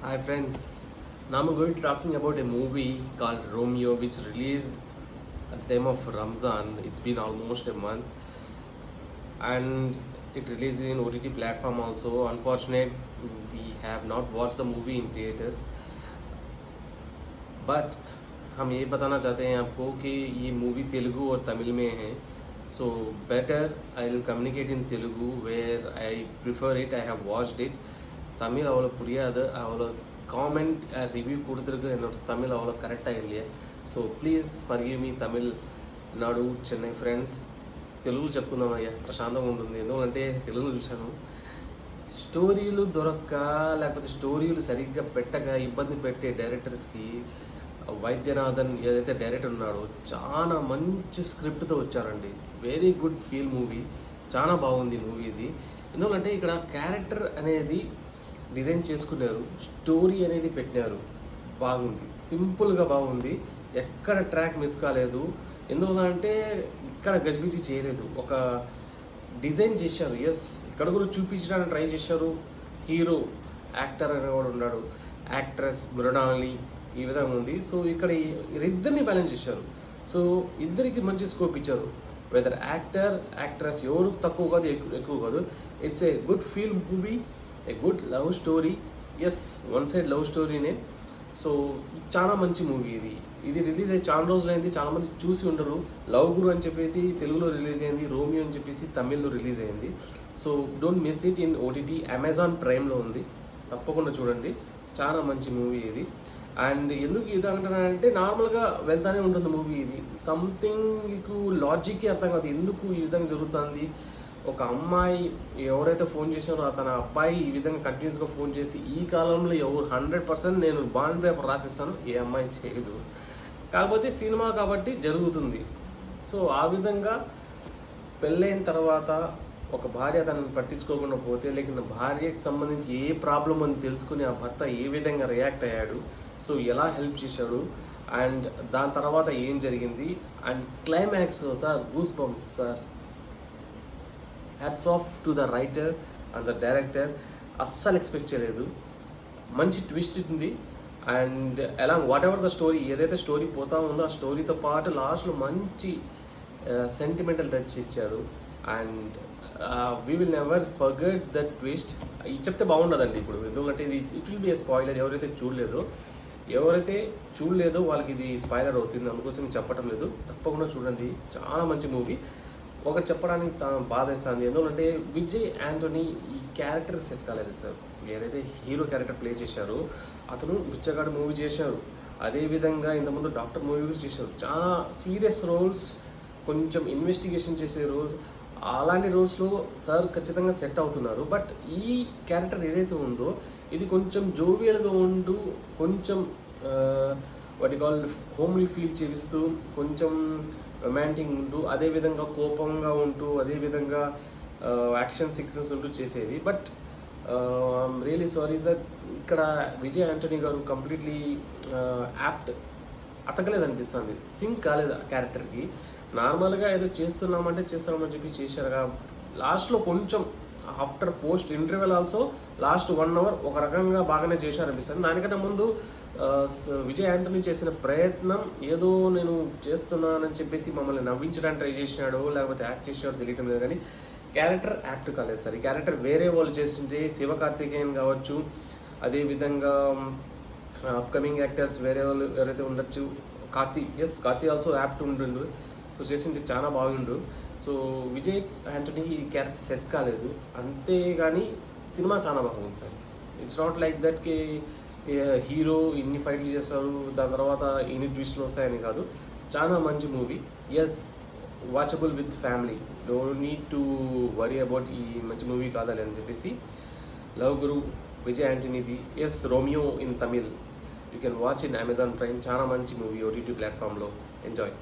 Hi friends, now I'm going to talking about a movie called Romeo which released at the time of Ramzan. It's been almost a month and it released in OTT platform also. Unfortunate we have not watched the movie in theaters. But हम ये बताना चाहते हैं आपको कि ये movie Telugu और तमिल में है. So better I will communicate in Telugu where I prefer it. I have watched it. Tamil அவ்வளோ புரியாது, அவ்வளோ காமெண்ட் ரிவ்யூ கொடுத்துருக்கு. என்னோட தமிழ் அவ்வளோ கரெக்டாக இல்லையே. So please forgive me Tamil Nadu Chennai friends. Telugu చెప్పుకుందాం అయ్యా, ప్రశాంతంగా ఉంటుంది. ఎందుకంటే తెలుగు చూశాను. స్టోరీలు దొరక్క లేకపోతే స్టోరీలు సరిగ్గా పెట్టక ఇబ్బంది పెట్టే డైరెక్టర్స్కి వైద్యనాథన్ ఏదైతే డైరెక్టర్ ఉన్నాడో చాలా మంచి స్క్రిప్ట్తో వచ్చారండి. Very good feel movie. చాలా బాగుంది మూవీ ఇది. ఎందుకంటే ఇక్కడ క్యారెక్టర్ అనేది డిజైన్ చేసుకున్నారు, స్టోరీ అనేది పెట్టినారు. బాగుంది, సింపుల్గా బాగుంది. ఎక్కడ ట్రాక్ మిస్ కాలేదు. ఎందుకంటే ఇక్కడ గజిబిజి చేయలేదు, ఒక డిజైన్ చేశారు. ఎస్, ఇక్కడ కూడా చూపించడానికి ట్రై చేశారు. హీరో యాక్టర్ అనేవాడు ఉన్నాడు, యాక్ట్రెస్ మృణాలి, ఈ విధంగా ఉంది. సో ఇక్కడ ఇద్దరిని బ్యాలెన్స్ చేశారు. సో ఇద్దరికి మంచి స్కోప్ ఇచ్చారు. వెదర్ యాక్టర్ యాక్ట్రెస్ ఎవరు తక్కువ కాదు, ఎక్కువ కాదు. It's a good feel movie, a good love story. Yes, one side love స్టోరీనే. సో చాలా మంచి మూవీ ఇది. ఇది రిలీజ్ అయ్యి చాలా రోజులు అయింది, చాలామంది చూసి ఉండరు. లవ్ గురు అని చెప్పేసి తెలుగులో రిలీజ్ అయింది, రోమియో అని చెప్పేసి తమిళ్లో రిలీజ్ అయింది. So don't miss it in OTT. Amazon ప్రైమ్లో ఉంది, తప్పకుండా చూడండి. చాలా మంచి మూవీ ఇది. అండ్ ఎందుకు ఇది అంటున్నానంటే నార్మల్గా వెళ్తానే ఉంటుంది మూవీ. ఇది సంథింగ్ మీకు లాజిక్కి అర్థం కాదు, ఎందుకు ఈ విధంగా జరుగుతుంది. ఒక అమ్మాయి ఎవరైతే ఫోన్ చేశారో తన అబ్బాయి ఈ విధంగా కంటిన్యూస్గా ఫోన్ చేసి, ఈ కాలంలో ఎవరు 100% నేను బాండ్ పేపర్ రాసిస్తాను, ఏ అమ్మాయి చేయదు. కాకపోతే సినిమా కాబట్టి జరుగుతుంది. సో ఆ విధంగా పెళ్ళైన తర్వాత ఒక భార్య తనని పట్టించుకోకుండా పోతే, లేకపోతే భార్యకి సంబంధించి ఏ ప్రాబ్లం అని తెలుసుకుని ఆ భర్త ఏ విధంగా రియాక్ట్ అయ్యాడు, సో ఎలా హెల్ప్ చేశాడు, అండ్ దాని తర్వాత ఏం జరిగింది, and climax sir goose bumps sir. Hats off to the writer and the director. అస్సలు ఎక్స్పెక్ట్ చేయలేదు. మంచి ట్విస్ట్ ఉంది. And along what ever the story, ఏదైతే స్టోరీ పోతా ఉందో ఆ స్టోరీతో పాటు లాస్ట్లో మంచి సెంటిమెంటల్ టచ్ ఇచ్చారు. And we will never forget that twist. ఇది చెప్తే బాగుండదండి ఇప్పుడు, ఎందుకంటే ఇది it will be A spoiler. ఎవరైతే చూడలేదో వాళ్ళకి ఇది స్పాయిలర్ అవుతుంది, అందుకోసం చెప్పడం లేదు. తప్పకుండా చూడండి, చాలా మంచి మూవీ. ఒకటి చెప్పడానికి బాధేస్తుంది, ఎందుకంటే విజయ్ యాంటోనీ ఈ క్యారెక్టర్ సెట్ కాలేదు సార్. ఏదైతే హీరో క్యారెక్టర్ ప్లే చేశారో అతను బిచ్చగాడు మూవీ చేశారు. అదేవిధంగా ఇంతకుముందు డాక్టర్ మూవీ కూడా చేశారు. చాలా సీరియస్ రోల్స్, కొంచెం ఇన్వెస్టిగేషన్ చేసే రోల్స్, అలాంటి రోల్స్లో సార్ ఖచ్చితంగా సెట్ అవుతున్నారు. బట్ ఈ క్యారెక్టర్ ఏదైతే ఉందో ఇది కొంచెం జోవియల్గా ఉంటూ, కొంచెం వాటి కాల్ హోమ్లీ ఫీల్ చేస్తూ, కొంచెం రొమాంటిక్ ఉంటూ, అదేవిధంగా కోపంగా ఉంటూ, అదేవిధంగా యాక్షన్ సీక్వెన్స్ ఉంటూ చేసేది. But I'm really sorry sir, ఇక్కడ విజయ్ యాంటోనీ గారు కంప్లీట్లీ యాప్ట్ అతకలేదనిపిస్తుంది, సింక్ కాలేదు ఆ క్యారెక్టర్కి. నార్మల్గా ఏదో చేస్తున్నామని చెప్పి చేశారు. లాస్ట్లో కొంచెం after post interval also last 1 hour ఒక రకంగా బాగానే చేశారనిపిస్తుంది. దానికంటే ముందు విజయ్ యాంటోనీ చేసిన ప్రయత్నం ఏదో నేను చేస్తున్నానని చెప్పేసి మమ్మల్ని నవ్వించడానికి ట్రై చేసినాడు, లేకపోతే యాక్ట్ చేసినాడు తెలియటం లేదు. కానీ క్యారెక్టర్ యాక్ట్ కాలేదు సార్. ఈ క్యారెక్టర్ వేరే వాళ్ళు చేస్తుంటే, శివకార్తికేయన్ కావచ్చు, అదేవిధంగా అప్కమింగ్ యాక్టర్స్ వేరే వాళ్ళు ఎవరైతే ఉండొచ్చు, కార్తీ ఆల్సో యాప్ట్ ఉంటుండు. సో చేసింది చాలా బాగుండు. సో విజయ్ యాంటోనీ ఈ క్యారెక్టర్ సెట్ కాలేదు, అంతేగాని సినిమా చాలా బాగుంది sir. It's not like that కి హీరో ఇన్ని ఫైట్లు చేస్తారు దాని తర్వాత ఇన్ని ట్విస్ట్లు వస్తాయని కాదు. చాలా మంచి movie. Yes, watchable with family. Don't need to worry about ఈ మంచి మూవీ కాదని అని చెప్పేసి. లవ్ గురు విజయ్ యాంటోనీది. Yes, Romeo in Tamil. You can watch in Amazon Prime. చాలా మంచి మూవీ ఓటీటీ ప్లాట్ఫామ్లో. ఎంజాయ్.